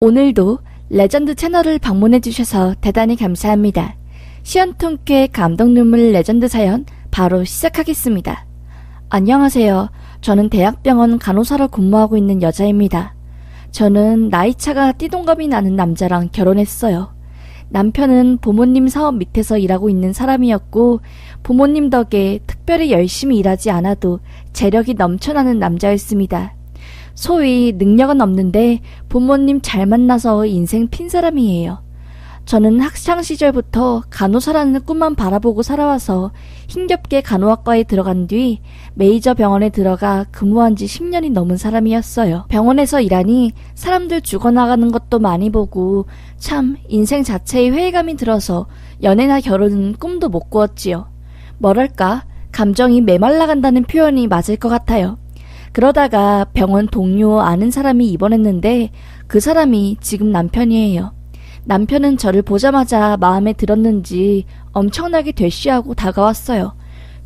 오늘도 레전드 채널을 방문해주셔서 대단히 감사합니다. 시원통쾌 감동 눈물 레전드 사연 바로 시작하겠습니다. 안녕하세요. 저는 대학병원 간호사로 근무하고 있는 여자입니다. 저는 나이차가 띠동갑이 나는 남자랑 결혼했어요. 남편은 부모님 사업 밑에서 일하고 있는 사람이었고 부모님 덕에 특별히 열심히 일하지 않아도 재력이 넘쳐나는 남자였습니다. 소위 능력은 없는데 부모님 잘 만나서 인생 핀 사람이에요. 저는 학창 시절부터 간호사라는 꿈만 바라보고 살아와서 힘겹게 간호학과에 들어간 뒤 메이저 병원에 들어가 근무한 지 10년이 넘은 사람이었어요. 병원에서 일하니 사람들 죽어나가는 것도 많이 보고 참 인생 자체에 회의감이 들어서 연애나 결혼은 꿈도 못 꾸었지요. 뭐랄까 감정이 메말라간다는 표현이 맞을 것 같아요. 그러다가 병원 동료 아는 사람이 입원했는데 그 사람이 지금 남편이에요. 남편은 저를 보자마자 마음에 들었는지 엄청나게 되쉬하고 다가왔어요.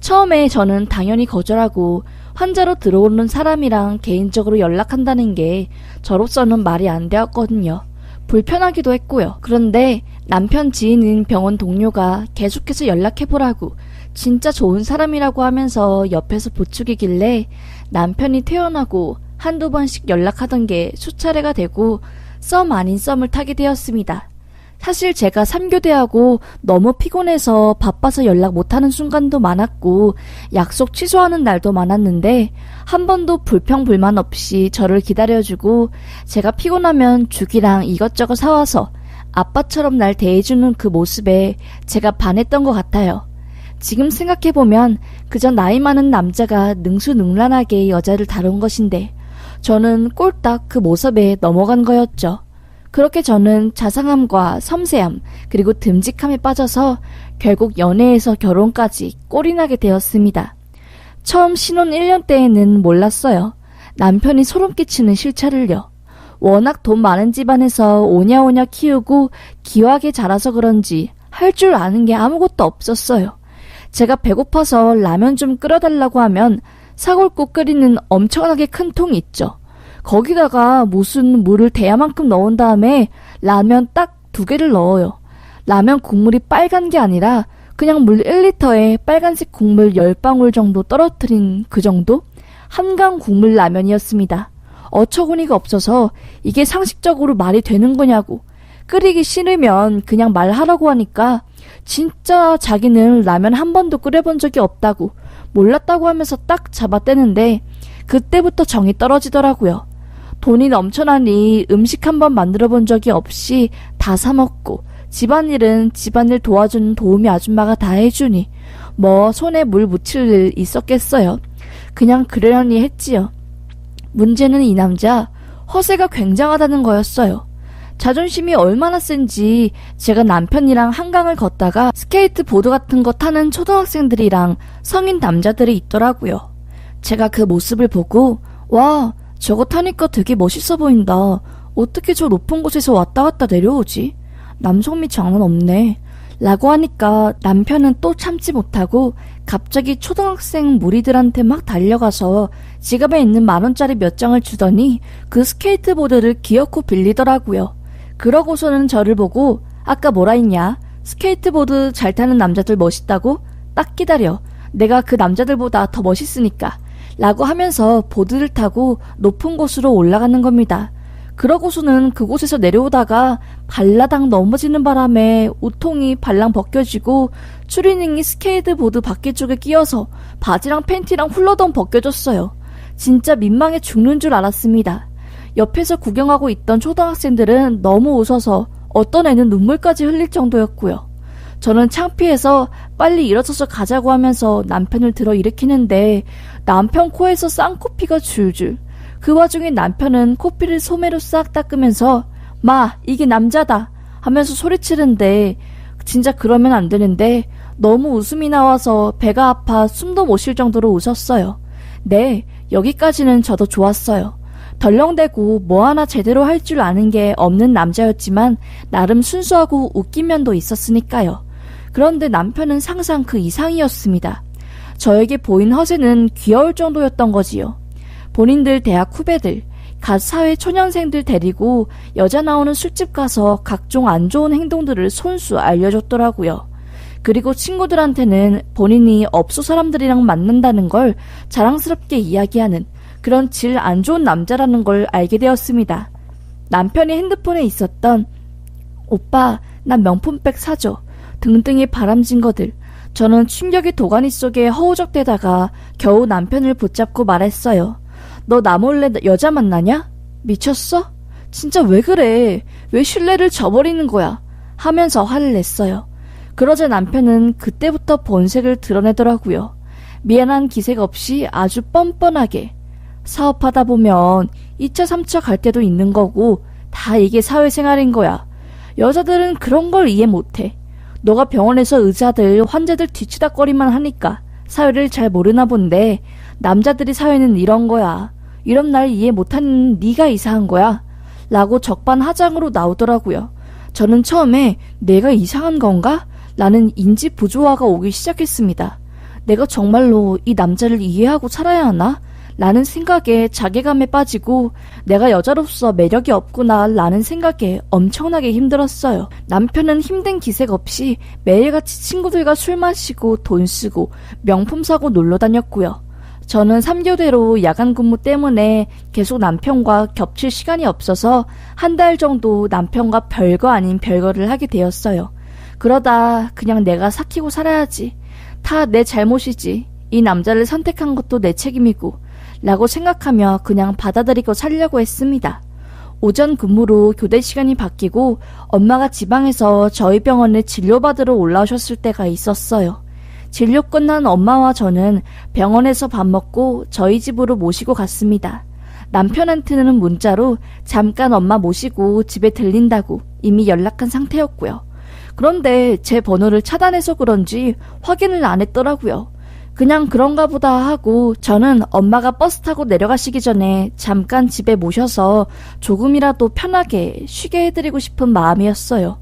처음에 저는 당연히 거절하고 환자로 들어오는 사람이랑 개인적으로 연락한다는 게 저로서는 말이 안 되었거든요. 불편하기도 했고요. 그런데 남편 지인인 병원 동료가 계속해서 연락해보라고 진짜 좋은 사람이라고 하면서 옆에서 부추기길래 남편이 퇴원하고 한두 번씩 연락하던 게 수차례가 되고 썸 아닌 썸을 타게 되었습니다. 사실 제가 3교대하고 너무 피곤해서 바빠서 연락 못하는 순간도 많았고 약속 취소하는 날도 많았는데 한 번도 불평불만 없이 저를 기다려주고 제가 피곤하면 죽이랑 이것저것 사와서 아빠처럼 날 대해주는 그 모습에 제가 반했던 것 같아요. 지금 생각해보면 그저 나이 많은 남자가 능수능란하게 여자를 다룬 것인데 저는 꼴딱 그 모습에 넘어간 거였죠. 그렇게 저는 자상함과 섬세함 그리고 듬직함에 빠져서 결국 연애에서 결혼까지 꼴이 나게 되었습니다. 처음 신혼 1년 때에는 몰랐어요. 남편이 소름 끼치는 실체를요. 워낙 돈 많은 집안에서 오냐오냐 키우고 기와하게 자라서 그런지 할 줄 아는 게 아무것도 없었어요. 제가 배고파서 라면 좀 끓여달라고 하면 사골국 끓이는 엄청나게 큰 통이 있죠. 거기다가 무슨 물을 대야만큼 넣은 다음에 라면 딱 2개를 넣어요. 라면 국물이 빨간 게 아니라 그냥 물 1리터에 빨간색 국물 10방울 정도 떨어뜨린 그 정도? 한강 국물 라면이었습니다. 어처구니가 없어서 이게 상식적으로 말이 되는 거냐고. 끓이기 싫으면 그냥 말하라고 하니까 진짜 자기는 라면 한 번도 끓여본 적이 없다고 몰랐다고 하면서 딱 잡아떼는데 그때부터 정이 떨어지더라고요. 돈이 넘쳐나니 음식 한 번 만들어 본 적이 없이 다 사먹고 집안일은 집안일 도와주는 도우미 아줌마가 다 해주니 뭐 손에 물 묻힐 일 있었겠어요. 그냥 그러려니 했지요. 문제는 이 남자 허세가 굉장하다는 거였어요. 자존심이 얼마나 센지 제가 남편이랑 한강을 걷다가 스케이트보드 같은 거 타는 초등학생들이랑 성인 남자들이 있더라고요. 제가 그 모습을 보고 와 저거 타니까 되게 멋있어 보인다. 어떻게 저 높은 곳에서 왔다 갔다 내려오지? 남성미 장난 없네. 라고 하니까 남편은 또 참지 못하고 갑자기 초등학생 무리들한테 막 달려가서 지갑에 있는 10,000원짜리 몇 장을 주더니 그 스케이트보드를 기어코 빌리더라고요. 그러고서는 저를 보고 아까 뭐라 했냐? 스케이트보드 잘 타는 남자들 멋있다고? 딱 기다려. 내가 그 남자들보다 더 멋있으니까. 라고 하면서 보드를 타고 높은 곳으로 올라가는 겁니다. 그러고서는 그곳에서 내려오다가 발라당 넘어지는 바람에 우통이 발랑 벗겨지고 추리닝이 스케이트보드 바퀴 쪽에 끼어서 바지랑 팬티랑 훌러덩 벗겨졌어요. 진짜 민망해 죽는 줄 알았습니다. 옆에서 구경하고 있던 초등학생들은 너무 웃어서 어떤 애는 눈물까지 흘릴 정도였고요. 저는 창피해서 빨리 일어서서 가자고 하면서 남편을 들어 일으키는데 남편 코에서 쌍코피가 줄줄. 그 와중에 남편은 코피를 소매로 싹 닦으면서 마 이게 남자다 하면서 소리치는데 진짜 그러면 안 되는데 너무 웃음이 나와서 배가 아파 숨도 못 쉴 정도로 웃었어요. 네, 여기까지는 저도 좋았어요. 덜렁대고 뭐 하나 제대로 할 줄 아는 게 없는 남자였지만 나름 순수하고 웃긴 면도 있었으니까요. 그런데 남편은 상상 그 이상이었습니다. 저에게 보인 허세는 귀여울 정도였던 거지요. 본인들 대학 후배들, 갓 사회 초년생들 데리고 여자 나오는 술집 가서 각종 안 좋은 행동들을 손수 알려줬더라고요. 그리고 친구들한테는 본인이 업소 사람들이랑 만난다는 걸 자랑스럽게 이야기하는 그런 질 안 좋은 남자라는 걸 알게 되었습니다. 남편이 핸드폰에 있었던 오빠 나 명품백 사줘 등등의 바람진 것들, 저는 충격의 도가니 속에 허우적대다가 겨우 남편을 붙잡고 말했어요. 너 나 몰래 여자 만나냐? 미쳤어? 진짜 왜 그래? 왜 신뢰를 저버리는 거야? 하면서 화를 냈어요. 그러자 남편은 그때부터 본색을 드러내더라고요. 미안한 기색 없이 아주 뻔뻔하게. 사업하다 보면 2차 3차 갈 때도 있는 거고 다 이게 사회생활인 거야. 여자들은 그런 걸 이해 못해. 너가 병원에서 의사들, 환자들 뒤치다꺼리만 하니까 사회를 잘 모르나 본데 남자들이 사회는 이런 거야. 이런 날 이해 못하는 네가 이상한 거야. 라고 적반하장으로 나오더라고요. 저는 처음에 내가 이상한 건가? 라는 인지 부조화가 오기 시작했습니다. 내가 정말로 이 남자를 이해하고 살아야 하나? 라는 생각에 자괴감에 빠지고 내가 여자로서 매력이 없구나 라는 생각에 엄청나게 힘들었어요. 남편은 힘든 기색 없이 매일같이 친구들과 술 마시고 돈 쓰고 명품 사고 놀러 다녔고요. 저는 3교대로 야간 근무 때문에 계속 남편과 겹칠 시간이 없어서 한 달 정도 남편과 별거 아닌 별거를 하게 되었어요. 그러다 그냥 내가 삭히고 살아야지. 다 내 잘못이지. 이 남자를 선택한 것도 내 책임이고 라고 생각하며 그냥 받아들이고 살려고 했습니다. 오전 근무로 교대 시간이 바뀌고 엄마가 지방에서 저희 병원에 진료받으러 올라오셨을 때가 있었어요. 진료 끝난 엄마와 저는 병원에서 밥 먹고 저희 집으로 모시고 갔습니다. 남편한테는 문자로 잠깐 엄마 모시고 집에 들린다고 이미 연락한 상태였고요. 그런데 제 번호를 차단해서 그런지 확인을 안 했더라고요. 그냥 그런가 보다 하고 저는 엄마가 버스 타고 내려가시기 전에 잠깐 집에 모셔서 조금이라도 편하게 쉬게 해드리고 싶은 마음이었어요.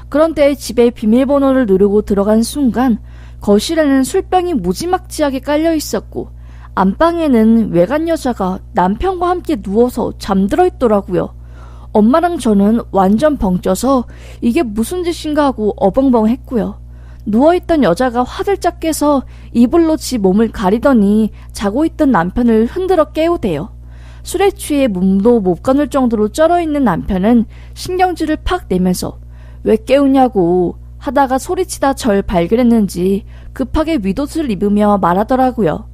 그런데 집에 비밀번호를 누르고 들어간 순간 거실에는 술병이 무지막지하게 깔려 있었고 안방에는 외간 여자가 남편과 함께 누워서 잠들어 있더라고요. 엄마랑 저는 완전 벙쪄서 이게 무슨 짓인가 하고 어벙벙했고요. 누워있던 여자가 화들짝 깨서 이불로 지 몸을 가리더니 자고 있던 남편을 흔들어 깨우대요. 술에 취해 몸도 못 가눌 정도로 쩔어있는 남편은 신경질을 팍 내면서 왜 깨우냐고 하다가 소리치다 절 발견했는지 급하게 윗옷을 입으며 말하더라고요.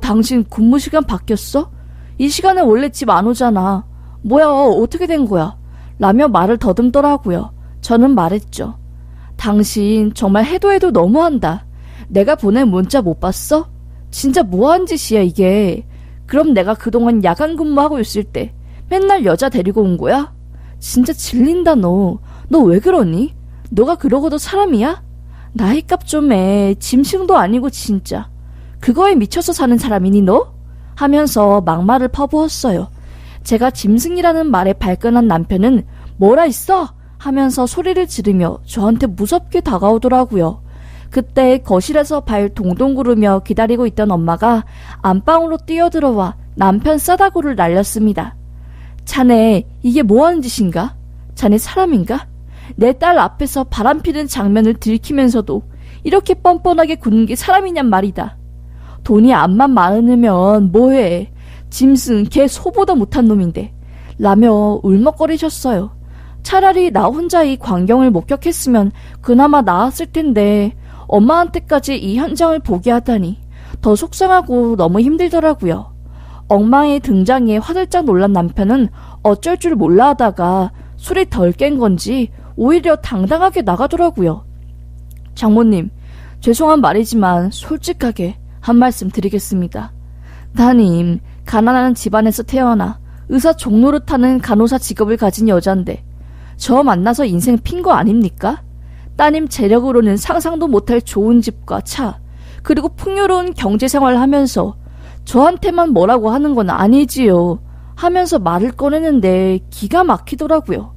당신 근무 시간 바뀌었어? 이 시간에 원래 집 안 오잖아. 뭐야 어떻게 된 거야? 라며 말을 더듬더라고요. 저는 말했죠. 당신 정말 해도 너무한다. 내가 보낸 문자 못 봤어? 진짜 뭐한 짓이야 이게. 그럼 내가 그동안 야간 근무하고 있을 때 맨날 여자 데리고 온 거야? 진짜 질린다 너. 너 왜 그러니? 너가 그러고도 사람이야? 나이값 좀 해. 짐승도 아니고 진짜. 그거에 미쳐서 사는 사람이니 너? 하면서 막말을 퍼부었어요. 제가 짐승이라는 말에 발끈한 남편은 뭐라 했어? 하면서 소리를 지르며 저한테 무섭게 다가오더라고요. 그때 거실에서 발 동동 구르며 기다리고 있던 엄마가 안방으로 뛰어들어와 남편 싸다구를 날렸습니다. 자네 이게 뭐하는 짓인가? 자네 사람인가? 내 딸 앞에서 바람피는 장면을 들키면서도 이렇게 뻔뻔하게 구는 게 사람이냔 말이다. 돈이 암만 많으면 뭐해. 짐승 개 소보다 못한 놈인데 라며 울먹거리셨어요. 차라리 나 혼자 이 광경을 목격했으면 그나마 나았을 텐데 엄마한테까지 이 현장을 보게 하다니 더 속상하고 너무 힘들더라고요. 엉망의 등장에 화들짝 놀란 남편은 어쩔 줄 몰라 하다가 술이 덜 깬 건지 오히려 당당하게 나가더라고요. 장모님, 죄송한 말이지만 솔직하게 한 말씀 드리겠습니다. 따님, 가난한 집안에서 태어나 의사 종노릇하는 간호사 직업을 가진 여잔데 저 만나서 인생 핀 거 아닙니까? 따님 재력으로는 상상도 못할 좋은 집과 차, 그리고 풍요로운 경제생활을 하면서 저한테만 뭐라고 하는 건 아니지요. 하면서 말을 꺼내는데 기가 막히더라고요.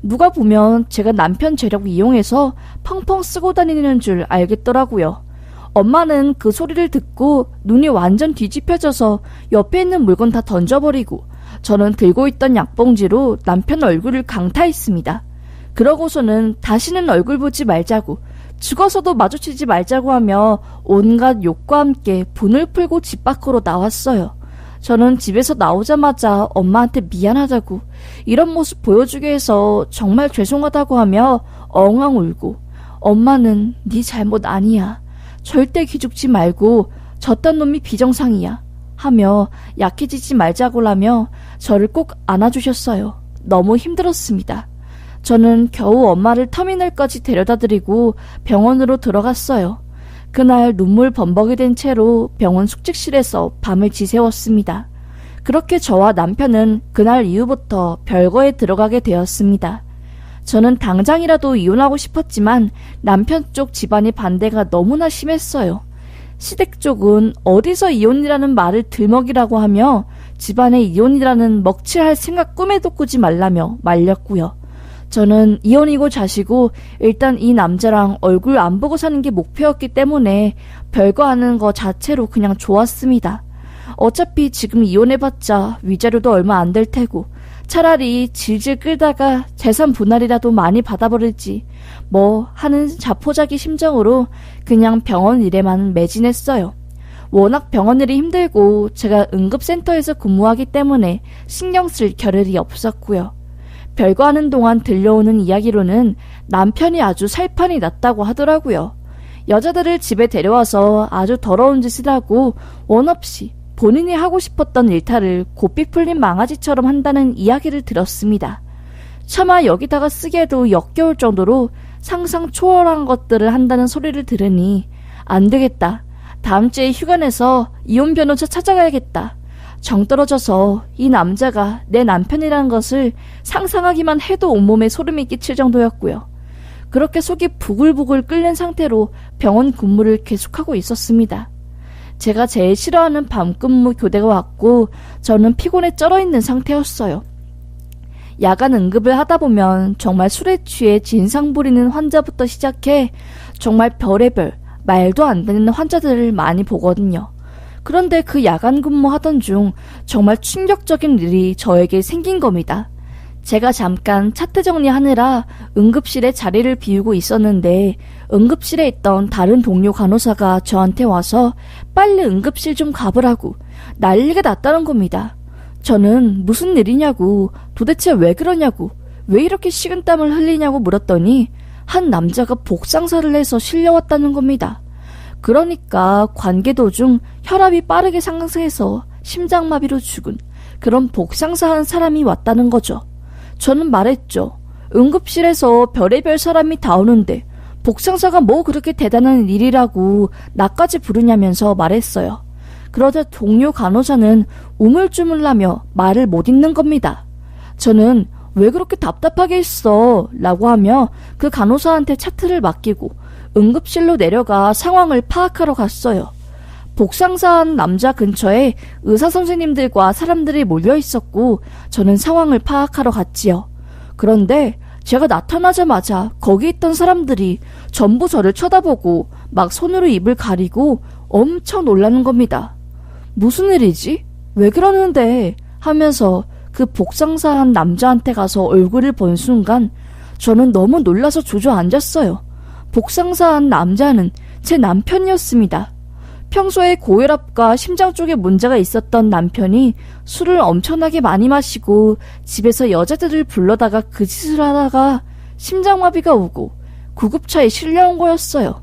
누가 보면 제가 남편 재력 이용해서 펑펑 쓰고 다니는 줄 알겠더라고요. 엄마는 그 소리를 듣고 눈이 완전 뒤집혀져서 옆에 있는 물건 다 던져버리고 저는 들고 있던 약봉지로 남편 얼굴을 강타했습니다. 그러고서는 다시는 얼굴 보지 말자고, 죽어서도 마주치지 말자고 하며 온갖 욕과 함께 분을 풀고 집 밖으로 나왔어요. 저는 집에서 나오자마자 엄마한테 미안하다고, 이런 모습 보여주게 해서 정말 죄송하다고 하며 엉엉 울고, 엄마는 네 잘못 아니야, 절대 기죽지 말고 저딴 놈이 비정상이야 하며 약해지지 말자고 하며 저를 꼭 안아주셨어요. 너무 힘들었습니다. 저는 겨우 엄마를 터미널까지 데려다드리고 병원으로 들어갔어요. 그날 눈물 범벅이 된 채로 병원 숙직실에서 밤을 지새웠습니다. 그렇게 저와 남편은 그날 이후부터 별거에 들어가게 되었습니다. 저는 당장이라도 이혼하고 싶었지만 남편 쪽 집안의 반대가 너무나 심했어요. 시댁 쪽은 어디서 이혼이라는 말을 들먹이라고 하며 집안에 이혼이라는 먹칠할 생각 꿈에도 꾸지 말라며 말렸고요. 저는 이혼이고 자시고 일단 이 남자랑 얼굴 안 보고 사는 게 목표였기 때문에 별거 하는 거 자체로 그냥 좋았습니다. 어차피 지금 이혼해봤자 위자료도 얼마 안 될 테고 차라리 질질 끌다가 재산 분할이라도 많이 받아버리지 뭐 하는 자포자기 심정으로 그냥 병원 일에만 매진했어요. 워낙 병원 일이 힘들고 제가 응급센터에서 근무하기 때문에 신경 쓸 겨를이 없었고요. 별거 하는 동안 들려오는 이야기로는 남편이 아주 살판이 났다고 하더라고요. 여자들을 집에 데려와서 아주 더러운 짓을 하고 원 없이 본인이 하고 싶었던 일탈을 고삐 풀린 망아지처럼 한다는 이야기를 들었습니다. 차마 여기다가 쓰기에도 역겨울 정도로 상상 초월한 것들을 한다는 소리를 들으니 안 되겠다. 다음 주에 휴가 내서 이혼 변호사 찾아가야겠다. 정 떨어져서 이 남자가 내 남편이라는 것을 상상하기만 해도 온몸에 소름이 끼칠 정도였고요. 그렇게 속이 부글부글 끓는 상태로 병원 근무를 계속하고 있었습니다. 제가 제일 싫어하는 밤근무 교대가 왔고 저는 피곤에 쩔어있는 상태였어요. 야간 응급을 하다 보면 정말 술에 취해 진상 부리는 환자부터 시작해 정말 별의별 말도 안 되는 환자들을 많이 보거든요. 그런데 그 야간 근무하던 중 정말 충격적인 일이 저에게 생긴 겁니다. 제가 잠깐 차트 정리하느라 응급실에 자리를 비우고 있었는데 응급실에 있던 다른 동료 간호사가 저한테 와서 빨리 응급실 좀 가보라고 난리가 났다는 겁니다. 저는 무슨 일이냐고, 도대체 왜 그러냐고, 왜 이렇게 식은땀을 흘리냐고 물었더니 한 남자가 복상사를 해서 실려왔다는 겁니다. 그러니까 관계 도중 혈압이 빠르게 상승해서 심장마비로 죽은 그런 복상사한 사람이 왔다는 거죠. 저는 말했죠. 응급실에서 별의별 사람이 다 오는데 복상사가 뭐 그렇게 대단한 일이라고 나까지 부르냐면서 말했어요. 그러자 동료 간호사는 우물쭈물하며 말을 못 잇는 겁니다. 저는 왜 그렇게 답답하게 있어? 라고 하며 그 간호사한테 차트를 맡기고 응급실로 내려가 상황을 파악하러 갔어요. 복상사한 남자 근처에 의사선생님들과 사람들이 몰려 있었고 저는 상황을 파악하러 갔지요. 그런데 제가 나타나자마자 거기 있던 사람들이 전부 저를 쳐다보고 막 손으로 입을 가리고 엄청 놀라는 겁니다. 무슨 일이지? 왜 그러는데? 하면서 그 복상사한 남자한테 가서 얼굴을 본 순간 저는 너무 놀라서 주저앉았어요. 복상사한 남자는 제 남편이었습니다. 평소에 고혈압과 심장 쪽에 문제가 있었던 남편이 술을 엄청나게 많이 마시고 집에서 여자들을 불러다가 그 짓을 하다가 심장마비가 오고 구급차에 실려온 거였어요.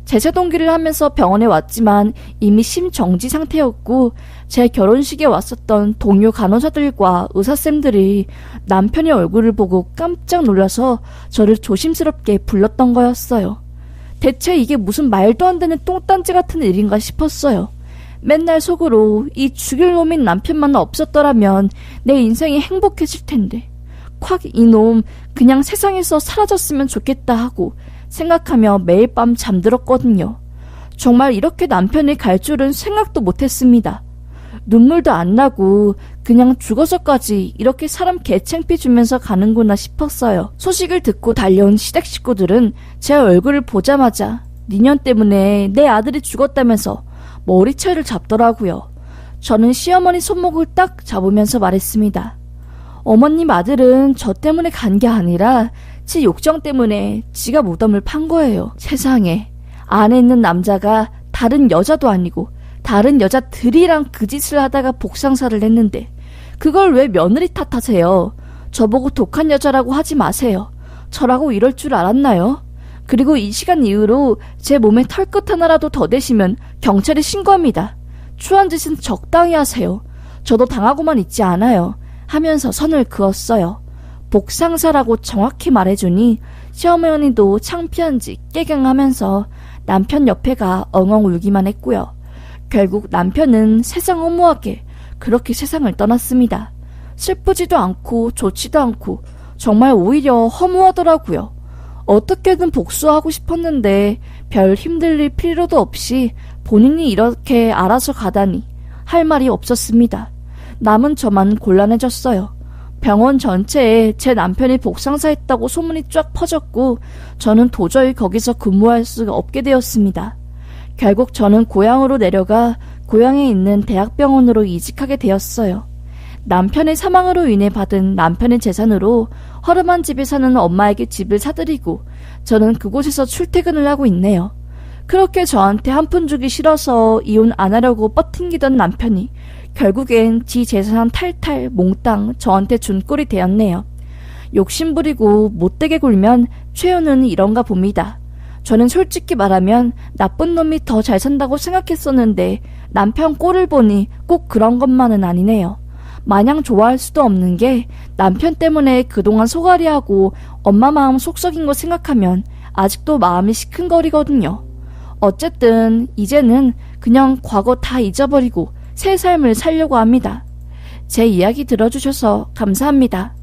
제사 동기를 하면서 병원에 왔지만 이미 심정지 상태였고 제 결혼식에 왔었던 동료 간호사들과 의사쌤들이 남편의 얼굴을 보고 깜짝 놀라서 저를 조심스럽게 불렀던 거였어요. 대체 이게 무슨 말도 안 되는 똥단지 같은 일인가 싶었어요. 맨날 속으로 이 죽일 놈인 남편만 없었더라면 내 인생이 행복해질 텐데 콱 이놈 그냥 세상에서 사라졌으면 좋겠다 하고 생각하며 매일 밤 잠들었거든요. 정말 이렇게 남편이 갈 줄은 생각도 못했습니다. 눈물도 안 나고 그냥 죽어서까지 이렇게 사람 개창피 주면서 가는구나 싶었어요. 소식을 듣고 달려온 시댁 식구들은 제 얼굴을 보자마자 니년 때문에 내 아들이 죽었다면서 머리채를 잡더라고요. 저는 시어머니 손목을 딱 잡으면서 말했습니다. 어머님 아들은 저 때문에 간 게 아니라 지 욕정 때문에 지가 무덤을 판 거예요. 세상에, 안에 있는 남자가 다른 여자도 아니고 다른 여자들이랑 그 짓을 하다가 복상사를 했는데 그걸 왜 며느리 탓하세요? 저보고 독한 여자라고 하지 마세요. 저라고 이럴 줄 알았나요? 그리고 이 시간 이후로 제 몸에 털끝 하나라도 더 대시면 경찰에 신고합니다. 추한 짓은 적당히 하세요. 저도 당하고만 있지 않아요. 하면서 선을 그었어요. 복상사라고 정확히 말해주니 시어머니도 창피한지 깨갱하면서 남편 옆에 가 엉엉 울기만 했고요. 결국 남편은 세상 허무하게 그렇게 세상을 떠났습니다. 슬프지도 않고 좋지도 않고 정말 오히려 허무하더라고요. 어떻게든 복수하고 싶었는데 별 힘들릴 필요도 없이 본인이 이렇게 알아서 가다니 할 말이 없었습니다. 남은 저만 곤란해졌어요. 병원 전체에 제 남편이 복상사했다고 소문이 쫙 퍼졌고 저는 도저히 거기서 근무할 수가 없게 되었습니다. 결국 저는 고향으로 내려가 고향에 있는 대학병원으로 이직하게 되었어요. 남편의 사망으로 인해 받은 남편의 재산으로 허름한 집에 사는 엄마에게 집을 사드리고 저는 그곳에서 출퇴근을 하고 있네요. 그렇게 저한테 한 푼 주기 싫어서 이혼 안 하려고 뻗팅기던 남편이 결국엔 지 재산 탈탈 몽땅 저한테 준 꼴이 되었네요. 욕심부리고 못되게 굴면 최후는 이런가 봅니다. 저는 솔직히 말하면 나쁜 놈이 더 잘 산다고 생각했었는데 남편 꼴을 보니 꼭 그런 것만은 아니네요. 마냥 좋아할 수도 없는 게 남편 때문에 그동안 소갈이하고 엄마 마음 속 썩인 거 생각하면 아직도 마음이 시큰거리거든요. 어쨌든 이제는 그냥 과거 다 잊어버리고 새 삶을 살려고 합니다. 제 이야기 들어주셔서 감사합니다.